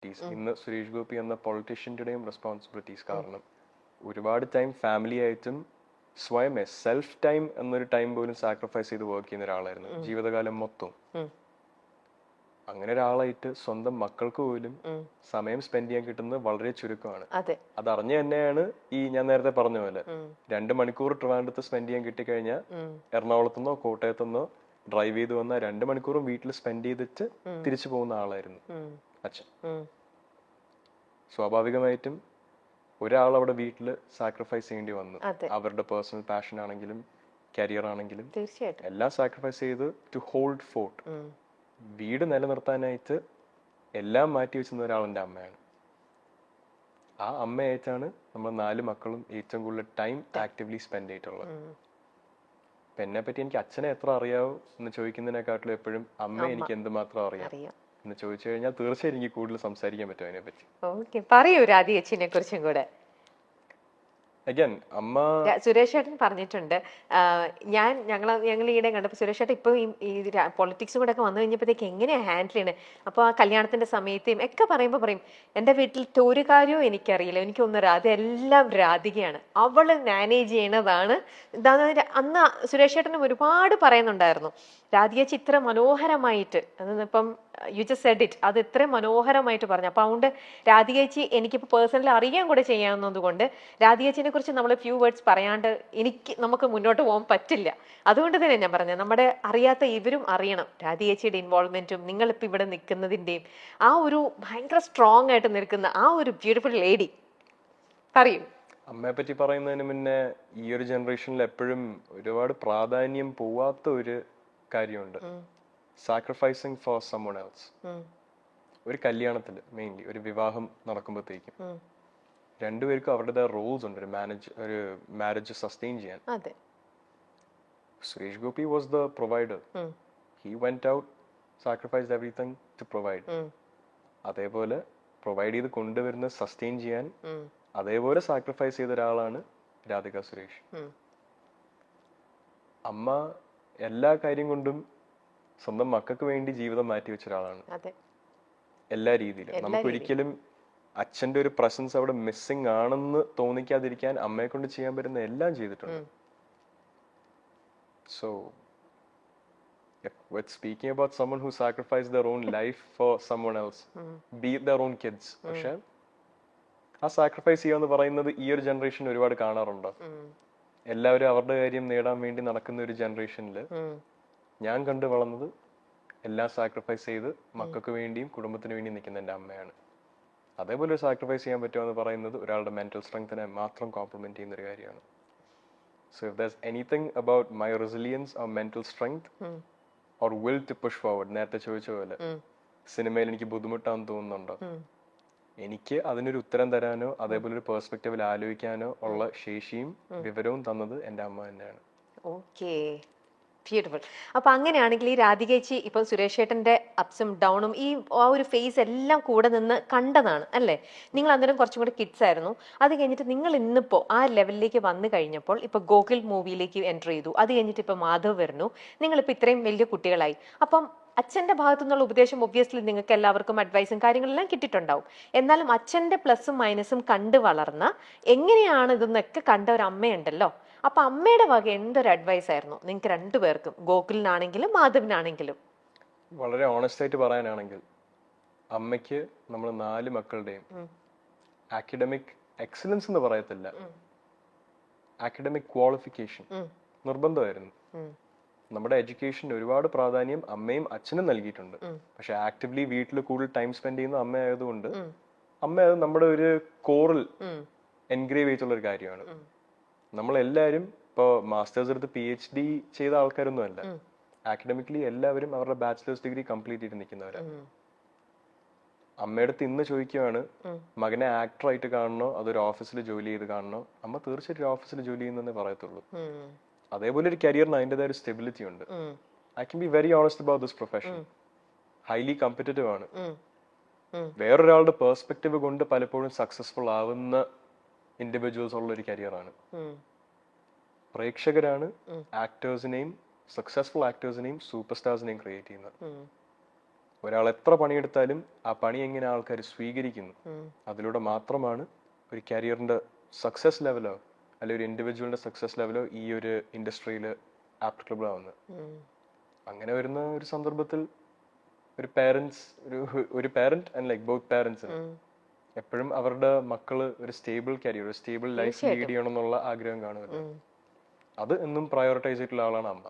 ഇന്ന് സുരേഷ് ഗോപി എന്ന പൊളിറ്റീഷ്യൻ്റെയും റെസ്പോൺസിബിലിറ്റീസ്. കാരണം ഒരുപാട് ടൈം ഫാമിലി ആയിട്ടും സ്വയം സെൽഫ് ടൈം എന്നൊരു ടൈം പോലും സാക്രിഫൈസ് ചെയ്ത് വർക്ക് ചെയ്യുന്ന ഒരാളായിരുന്നു ജീവിതകാലം മൊത്തം. അങ്ങനെ ഒരാളായിട്ട് സ്വന്തം മക്കൾക്ക് പോലും സമയം സ്പെൻഡ് ചെയ്യാൻ കിട്ടുന്നത് വളരെ ചുരുക്കമാണ്. അതറിഞ്ഞു തന്നെയാണ് ഞാൻ നേരത്തെ പറഞ്ഞ പോലെ 2 മണിക്കൂർ ട്രിവാൻഡ്രത്ത് സ്പെൻഡ് ചെയ്യാൻ കിട്ടിക്കഴിഞ്ഞാൽ എറണാകുളത്തുനിന്നോ കോട്ടയത്തുനിന്നോ ഡ്രൈവ് ചെയ്ത് വന്ന 2 മണിക്കൂറും വീട്ടിൽ സ്പെൻഡ് ചെയ്തിട്ട് തിരിച്ചു പോകുന്ന ആളായിരുന്നു അച്ഛൻ. സ്വാഭാവികമായിട്ടും ഒരാൾ അവിടെ വീട്ടിൽ സാക്രിഫൈസ് ചെയ്യേണ്ടി വന്നു. അവരുടെ പേഴ്സണൽ പാഷൻ ആണെങ്കിലും കരിയർ ആണെങ്കിലും എല്ലാം സാക്രിഫൈസ് ചെയ്ത് ടു ഹോൾഡ് ഫോർട്ട്. വീട് നിലനിർത്താനായിട്ട് എല്ലാം മാറ്റി വെച്ചിരുന്ന ഒരാൾ എൻ്റെ അമ്മയാണ്. ആ അമ്മയായിട്ടാണ് നമ്മൾ 4 മക്കളും ഏറ്റവും കൂടുതൽ ടൈം ആക്റ്റീവ്ലി സ്പെൻഡ് ചെയ്തിട്ടുള്ളത്. അപ്പൊ എന്നെ പറ്റി എനിക്ക് അച്ഛനെ എത്ര അറിയാവോ എന്ന് ചോദിക്കുന്നതിനെക്കാട്ടിലും എപ്പോഴും അമ്മ എനിക്ക് എന്തുമാത്രം അറിയാം എന്ന് ചോദിച്ചു കഴിഞ്ഞാൽ തീർച്ചയായും എനിക്ക് കൂടുതൽ സംസാരിക്കാൻ പറ്റും അതിനെ പറ്റി. പറയൂ രാധി ചേച്ചിനെ കുറിച്ചും കൂടെ. സുരേഷ് ചേട്ടൻ പറഞ്ഞിട്ടുണ്ട്, ഞങ്ങൾ ഈയിടെ കണ്ടപ്പോൾ സുരേഷ് ചേട്ടൻ ഇപ്പൊ ഈ പൊളിറ്റിക്സും കൂടെ ഒക്കെ വന്നു കഴിഞ്ഞപ്പോഴത്തേക്ക് എങ്ങനെയാ ഹാൻഡിൽ ചെയ്യണേ. അപ്പോൾ ആ കല്യാണത്തിന്റെ സമയത്തെയും ഒക്കെ പറയുമ്പോൾ പറയും, എന്റെ വീട്ടിൽ ഒരു കാര്യവും എനിക്കറിയില്ല, എനിക്കൊന്നും അതെല്ലാം രാധികയാണ്, അവള് മാനേജ് ചെയ്യണതാണ്. അന്ന് സുരേഷ് ചേട്ടനും ഒരുപാട് പറയുന്നുണ്ടായിരുന്നു, രാധികേച്ചി ഇത്ര മനോഹരമായിട്ട്, അതിപ്പം യു ജസ്റ്റ് സെഡ് ഇറ്റ്, അത് ഇത്ര മനോഹരമായിട്ട് പറഞ്ഞു. അപ്പൊ അതുകൊണ്ട് രാധികേച്ചി എനിക്കിപ്പോ പേഴ്സണലി അറിയാൻ കൂടെ ചെയ്യാവുന്നത് കൊണ്ട് രാധികേച്ചിനെ കുറിച്ച് നമ്മൾ ഫ്യൂ വേർഡ്സ് പറയാണ്ട് നമുക്ക് മുന്നോട്ട് പോകാൻ പറ്റില്ല. അതുകൊണ്ട് തന്നെ ഞാൻ പറഞ്ഞത്, നമ്മുടെ അറിയാത്ത ഇവരും അറിയണം രാധികേച്ചിയുടെ ഇൻവോൾവ്മെന്റും നിങ്ങളിപ്പോ ഇവിടെ നിൽക്കുന്നതിന്റെയും ആ ഒരു ഭയങ്കര സ്ട്രോങ് ആയിട്ട് നിൽക്കുന്ന ആ ഒരു ബ്യൂട്ടിഫുൾ ലേഡി. പറയൂ. അമ്മയെ പറ്റി പറയുന്നതിന് മുന്നേ ഈ ഒരു ജനറേഷനിൽ എപ്പോഴും ഒരുപാട് പ്രാധാന്യം പോവാത്ത ഒരു കാര്യമുണ്ട്, സാക്രിഫൈസിങ് ഫോർ സമ്മൺ എൽസ്. ഒരു കല്യാണത്തിൽ മെയിൻലി ഒരു വിവാഹം നടക്കുമ്പോഴത്തേക്കും രണ്ടുപേർക്കും അവരുടെ റോൾസ് ഉണ്ട് ഒരു മാരേജ് സസ്റ്റെയിൻ ചെയ്യാൻ. Suresh Gopi was the provider. He went out, sacrificed everything to provide. അതേപോലെ പ്രൊവൈഡ് ചെയ്ത് കൊണ്ടുവരുന്ന സസ്റ്റെയിൻ ചെയ്യാൻ അതേപോലെ സാക്രിഫൈസ് ചെയ്ത ഒരാളാണ് രാധിക സുരേഷ്. അമ്മ എല്ലാ കാര്യം കൊണ്ടും സ്വന്തം മക്കൾക്ക് വേണ്ടി ജീവിതം മാറ്റി വെച്ച ഒരാളാണ് എല്ലാ രീതിയിലും. നമുക്കൊരിക്കലും അച്ഛന്റെ ഒരു പ്രസൻസ് അവിടെ മിസ്സിംഗ് ആണെന്ന് തോന്നിക്കാതിരിക്കാൻ അമ്മയെ കൊണ്ട് ചെയ്യാൻ പറ്റുന്ന എല്ലാം ചെയ്തിട്ടുണ്ട്. So speaking about someone who sacrificed their own life for someone else, be it their own kids. പക്ഷെ ആ സാക്രിഫൈസ് ചെയ്യാന്ന് പറയുന്നത് ഈ ഒരു ജനറേഷൻ ഒരുപാട് കാണാറുണ്ടോ? എല്ലാവരും അവരുടെ കാര്യം നേടാൻ വേണ്ടി നടക്കുന്ന ഒരു ജനറേഷനിൽ ഞാൻ കണ്ടു വളർന്നത് എല്ലാം സാക്രിഫൈസ് ചെയ്ത് മക്കൾക്ക് വേണ്ടിയും കുടുംബത്തിന് വേണ്ടിയും നിൽക്കുന്ന എൻ്റെ അമ്മയാണ്. അതേപോലെ ഒരു സാക്രിഫൈസ് ചെയ്യാൻ പറ്റുമെന്ന് പറയുന്നത് ഒരാളുടെ മെന്റൽ സ്ട്രെങ്ത്തിനെ മാത്രം കോംപ്ലിമെന്റ് ചെയ്യുന്ന ഒരു കാര്യമാണ്. So if there's anything about my resilience or mental strength or will to push forward, നേരത്തെ ചോദിച്ച പോലെ സിനിമയിൽ എനിക്ക് ബുദ്ധിമുട്ടാണെന്ന് തോന്നുന്നുണ്ടോ, എനിക്ക് അതിനൊരു ഉത്തരം തരാനോ അതേപോലെ ഒരു പെർസ്പെക്റ്റീവിൽ ആലോചിക്കാനോ ഉള്ള ശേഷിയും വിവരവും തന്നത് എൻ്റെ അമ്മ തന്നെയാണ്. Okay, beautiful. അപ്പൊ അങ്ങനെയാണെങ്കിൽ ഈ രാധികേച്ചി ഇപ്പൊ സുരേഷ് ചേട്ടന്റെ അപ്സും ഡൗണും ഈ ആ ഒരു ഫേസ് എല്ലാം കൂടെ നിന്ന് കണ്ടതാണ് അല്ലേ? നിങ്ങൾ അന്നേരം കുറച്ചും കൂടെ കിഡ്സ് ആയിരുന്നു. അത് കഴിഞ്ഞിട്ട് നിങ്ങൾ ഇന്നിപ്പോ ആ ലെവലിലേക്ക് വന്നു കഴിഞ്ഞപ്പോൾ ഇപ്പൊ ഗോകുൽ മൂവിയിലേക്ക് എൻ്റർ ചെയ്തു, അത് കഴിഞ്ഞിട്ട് ഇപ്പൊ മാധവ് വരുന്നു, നിങ്ങളിപ്പോ ഇത്രയും വലിയ കുട്ടികളായി. അപ്പം അച്ഛന്റെ ഭാഗത്തു നിന്നുള്ള ഉപദേശം ഒബ്വിയസ്ലി നിങ്ങൾക്ക് എല്ലാവർക്കും അഡ്വൈസും കാര്യങ്ങളെല്ലാം കിട്ടിയിട്ടുണ്ടാവും. എന്നാലും അച്ഛന്റെ പ്ലസും മൈനസും കണ്ടു വളർന്ന എങ്ങനെയാണ് ഇതെന്നൊക്കെ കണ്ട ഒരു അമ്മയുണ്ടല്ലോ. അപ്പൊ അമ്മയുടെ വക എന്തൊരു അഡ്വൈസ് ആയിരുന്നു നിങ്ങൾക്ക് രണ്ടുപേർക്കും, ഗോകുലിനാണെങ്കിലും മാധവിനാണെങ്കിലും? വളരെ ഓണസ്റ്റ് ആയിട്ട് പറയാനാണെങ്കിൽ അമ്മയ്ക്ക് നമ്മൾ 4 മക്കളുടെയും അക്കാഡമിക് എക്സലൻസ് എന്ന് പറയത്തില്ല, അക്കാഡമിക് ക്വാളിഫിക്കേഷൻ നിർബന്ധമായിരുന്നു. നമ്മുടെ എഡ്യൂക്കേഷന് ഒരുപാട് പ്രാധാന്യം അമ്മയും അച്ഛനും നൽകിയിട്ടുണ്ട്. പക്ഷെ ആക്റ്റീവ്ലി വീട്ടിൽ കൂടുതൽ ടൈം സ്പെൻഡ് ചെയ്യുന്ന അമ്മ ആയതുകൊണ്ട് അമ്മ അത് നമ്മുടെ ഒരു കോറിൽ എൻഗ്രേവ് ചെയ്തിട്ടുള്ള ഒരു കാര്യമാണ്. നമ്മളെല്ലാവരും ഇപ്പോൾ മാസ്റ്റേഴ്സ് എടുത്ത് PhD ചെയ്ത ആൾക്കാരൊന്നും അല്ല. അക്കാഡമിക്കലി എല്ലാവരും അവരുടെ ബാച്ചിലേഴ്സ് ഡിഗ്രി കംപ്ലീറ്റ് ചെയ്ത് നിൽക്കുന്നവരാണ്. അമ്മയുടെ അടുത്ത് ഇന്ന് ചോദിക്കുകയാണ്, മകനെ ആക്ടറായിട്ട് കാണണോ അതൊരു ഓഫീസിൽ ജോലി ചെയ്ത് കാണണോ? അമ്മ തീർച്ചയായിട്ടും ഒരു ഓഫീസിൽ ജോലി ചെയ്യുന്നതേ പറയത്തുള്ളൂ. അതേപോലെ ഒരു കരിയറിന് അതിൻ്റെതായ ഒരു സ്റ്റെബിലിറ്റി ഉണ്ട്. I can be very honest about this profession. Highly competitive ആണ്. വേറൊരാളുടെ പെർസ്പെക്റ്റീവ് കൊണ്ട് പലപ്പോഴും സക്സസ്ഫുൾ ആവുന്ന ഇൻഡിവിജ്വൽസ് ഉള്ള ഒരു കരിയറാണ്. പ്രേക്ഷകരാണ് ആക്ടേഴ്സിനെയും സക്സസ്ഫുൾ ആക്ടേഴ്സിനെയും സൂപ്പർ സ്റ്റാർസിനെയും ക്രിയേറ്റ് ചെയ്യുന്നത്. ഒരാൾ എത്ര പണിയെടുത്താലും ആ പണി എങ്ങനെ ആൾക്കാർ സ്വീകരിക്കുന്നു, അതിലൂടെ മാത്രമാണ് ഒരു കരിയറിന്റെ സക്സസ് ലെവലോ അല്ലെങ്കിൽ ഒരു ഇൻഡിവിജ്വലിന്റെ സക്സസ് ലെവലോ ഈ ഒരു ഇൻഡസ്ട്രിയിൽ ആപ്ലിക്കബിൾ ആവുന്നത്. അങ്ങനെ വരുന്ന ഒരു സന്ദർഭത്തിൽ ഒരു പാരന്റ്സ് ഒരു പാരന്റ് ആൻഡ് ലൈക്ക് ബോത്ത് പാരന്റ്സിന് എപ്പോഴും അവരുടെ മക്കള് ഒരു സ്റ്റേബിൾ കരിയർ, ഒരു സ്റ്റേബിൾ ലൈഫ് ലീഡ് ചെയ്യണം എന്നുള്ള ആഗ്രഹം കാണുമല്ലോ. അത് എന്നും പ്രയോറിറ്റൈസ് ചെയ്തിട്ടുള്ള ആളാണ് അമ്മ.